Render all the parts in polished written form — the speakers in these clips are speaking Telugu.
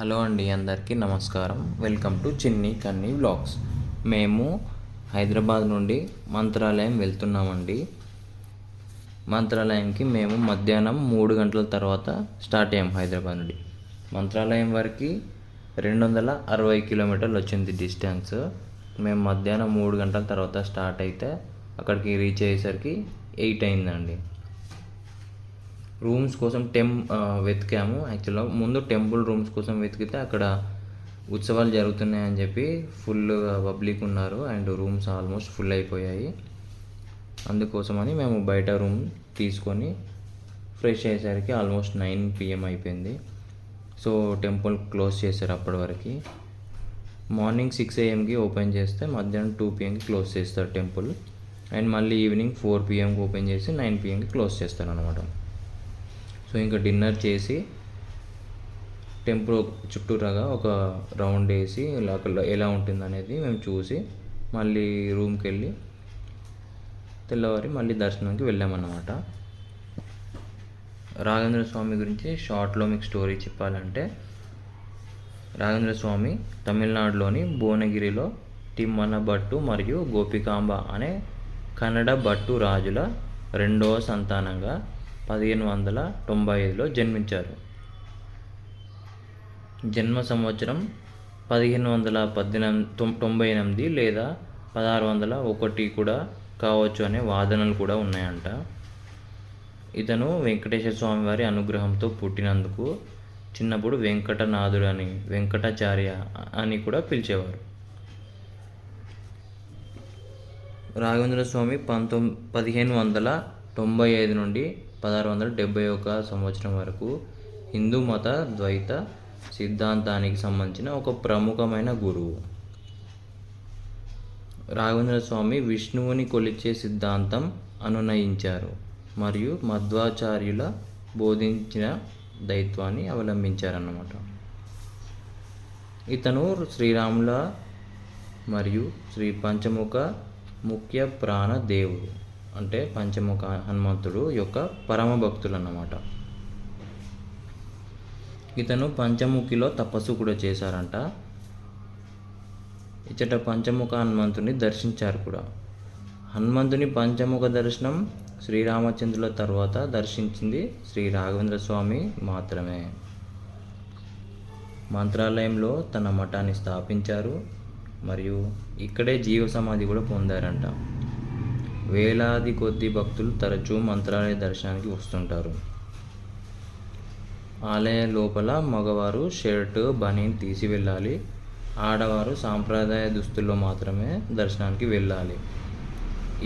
హలో అండి, అందరికీ నమస్కారం. వెల్కమ్ టు చిన్ని కన్నీ వ్లాగ్స్. మేము హైదరాబాద్ నుండి మంత్రాలయం వెళ్తున్నామండి. మంత్రాలయంకి మేము మధ్యాహ్నం 3 గంటల తర్వాత స్టార్ట్ అయ్యాం. హైదరాబాద్ నుండి మంత్రాలయం వరకు 260 కిలోమీటర్లు వచ్చింది డిస్టెన్స్. మేము మధ్యాహ్నం 3 గంటల తర్వాత స్టార్ట్ అయితే అక్కడికి రీచ్ అయ్యేసరికి 8 అయిందండి. రూమ్స్ కోసం వెతికాము. యాక్చువల్గా ముందు టెంపుల్ రూమ్స్ కోసం వెతికితే అక్కడ ఉత్సవాలు జరుగుతున్నాయని చెప్పి ఫుల్గా పబ్లిక్ ఉన్నారు అండ్ రూమ్స్ ఆల్మోస్ట్ ఫుల్ అయిపోయాయి. అందుకోసమని మేము బయట రూమ్ తీసుకొని ఫ్రెష్ అయ్యేసరికి ఆల్మోస్ట్ 9 PM అయిపోయింది. సో టెంపుల్ క్లోజ్ చేశారు అప్పటి వరకు. మార్నింగ్ 6 AMకి ఓపెన్ చేస్తే మధ్యాహ్నం 2 PMకి క్లోజ్ చేస్తారు టెంపుల్. అండ్ మళ్ళీ ఈవినింగ్ 4 PMకి ఓపెన్ చేసి 9 PMకి క్లోజ్ చేస్తారు అనమాట. సో ఇంకా డిన్నర్ చేసి టెంపుల్ చుట్టూరాగా ఒక రౌండ్ వేసి ఎలా ఉంటుందనేది మేము చూసి మళ్ళీ రూమ్కి వెళ్ళి తెల్లవారి మళ్ళీ దర్శనానికి వెళ్ళామన్నమాట. రాఘవేంద్ర స్వామి గురించి షార్ట్లో మీకు స్టోరీ చెప్పాలంటే, రాఘవేంద్ర స్వామి తమిళనాడులోని భువనగిరిలో తిమ్మన భట్టు మరియు గోపికాంబ అనే కన్నడ భట్టు రాజుల 2వ సంతానంగా 1595లో జన్మించారు. జన్మ సంవత్సరం 1598 లేదా 1601 కూడా కావచ్చు అనే వాదనలు కూడా ఉన్నాయంట. ఇతను వెంకటేశ్వర స్వామి వారి అనుగ్రహంతో పుట్టినందుకు చిన్నప్పుడు వెంకటనాథుడు అని, వెంకటాచార్య అని కూడా పిలిచేవారు. రాఘవేంద్ర స్వామి 1595 నుండి 1671 సంవత్సరం వరకు హిందూ మత ద్వైత సిద్ధాంతానికి సంబంధించిన ఒక ప్రముఖమైన గురువు. రాఘవేంద్ర స్వామి విష్ణువుని కొలిచే సిద్ధాంతం అనునయించారు మరియు మధ్వాచార్యుల బోధించిన దైత్వాన్ని అవలంబించారన్నమాట. ఇతను శ్రీరాముల మరియు శ్రీ పంచముఖ ముఖ్య ప్రాణ దేవుడు అంటే పంచముఖ హనుమంతుడు యొక్క పరమ భక్తులు అన్నమాట. ఇతను పంచముఖిలో తపస్సు కూడా చేశారంట. ఇచ్చట పంచముఖ హనుమంతుని దర్శించారు కూడా. హనుమంతుని పంచముఖ దర్శనం శ్రీరామచంద్రుల తర్వాత దర్శించింది శ్రీ రాఘవేంద్ర స్వామి మాత్రమే. మంత్రాలయంలో తన మఠాన్ని స్థాపించారు మరియు ఇక్కడే జీవ సమాధి కూడా పొందారంట. వేలాది కొద్ది భక్తులు తరచూ మంత్రాలయ దర్శనానికి వస్తుంటారు. ఆలయ లోపల మగవారు షర్ట్ బనీన్ తీసి వెళ్ళాలి. ఆడవారు సాంప్రదాయ దుస్తుల్లో మాత్రమే దర్శనానికి వెళ్ళాలి.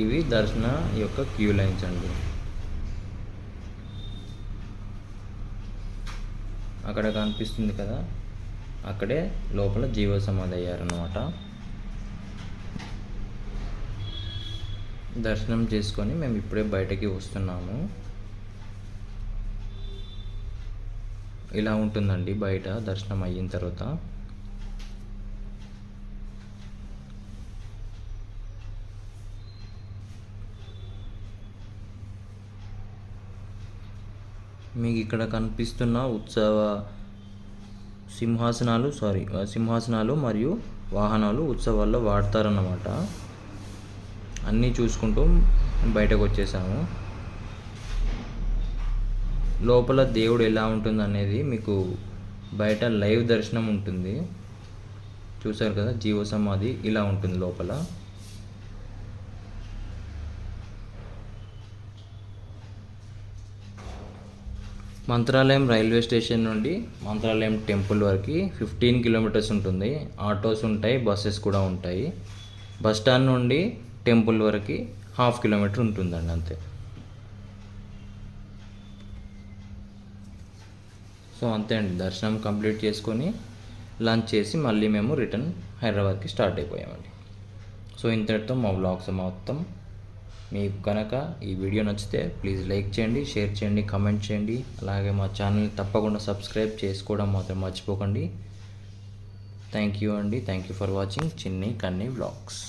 ఇవి దర్శన యొక్క క్యూ లైన్స్ అండి. అక్కడ కనిపిస్తుంది కదా, అక్కడే లోపల జీవ సమాధి అయ్యారన్నమాట. దర్శనం చేసుకొని మేము ఇప్పుడే బయటకి వస్తున్నాము. ఇలా ఉంటుందండి బయట దర్శనం అయిన తర్వాత. మీకు ఇక్కడ కనిపిస్తున్న సింహాసనాలు మరియు వాహనాలు ఉత్సవాల్లో వాడతారన్నమాట. అన్నీ చూసుకుంటూ బయటకు వచ్చేసాము. లోపల దేవుడు ఎలా ఉంటుంది అనేది మీకు బయట లైవ్ దర్శనం ఉంటుంది. చూసారు కదా, జీవ సమాధి ఇలా ఉంటుంది లోపల. మంత్రాలయం రైల్వే స్టేషన్ నుండి మంత్రాలయం టెంపుల్ వరకు 15 కిలోమీటర్స్ ఉంటుంది. ఆటోస్ ఉంటాయి, బస్సెస్ కూడా ఉంటాయి. బస్ స్టాండ్ నుండి టెంపుల్ వరకు 1/2 కిలోమీటర్ ఉంటుందండి, అంతే. సో అంతే అండి, దర్శనం కంప్లీట్ చేసుకొని లంచ్ చేసి మళ్ళీ మేము రిటర్న్ హైదరాబాద్కి స్టార్ట్ అయిపోయామండి. సో ఇంతటితో మా వ్లాగ్స్ మొత్తం. మీకు కనుక ఈ వీడియో నచ్చితే ప్లీజ్ లైక్ చేయండి, షేర్ చేయండి, కామెంట్ చేయండి. అలాగే మా ఛానల్ని తప్పకుండా సబ్స్క్రైబ్ చేసుకోవడం మాత్రం మర్చిపోకండి. థ్యాంక్ యూ అండి. థ్యాంక్ యూ ఫర్ వాచింగ్ చిన్ని కన్నీ వ్లాగ్స్.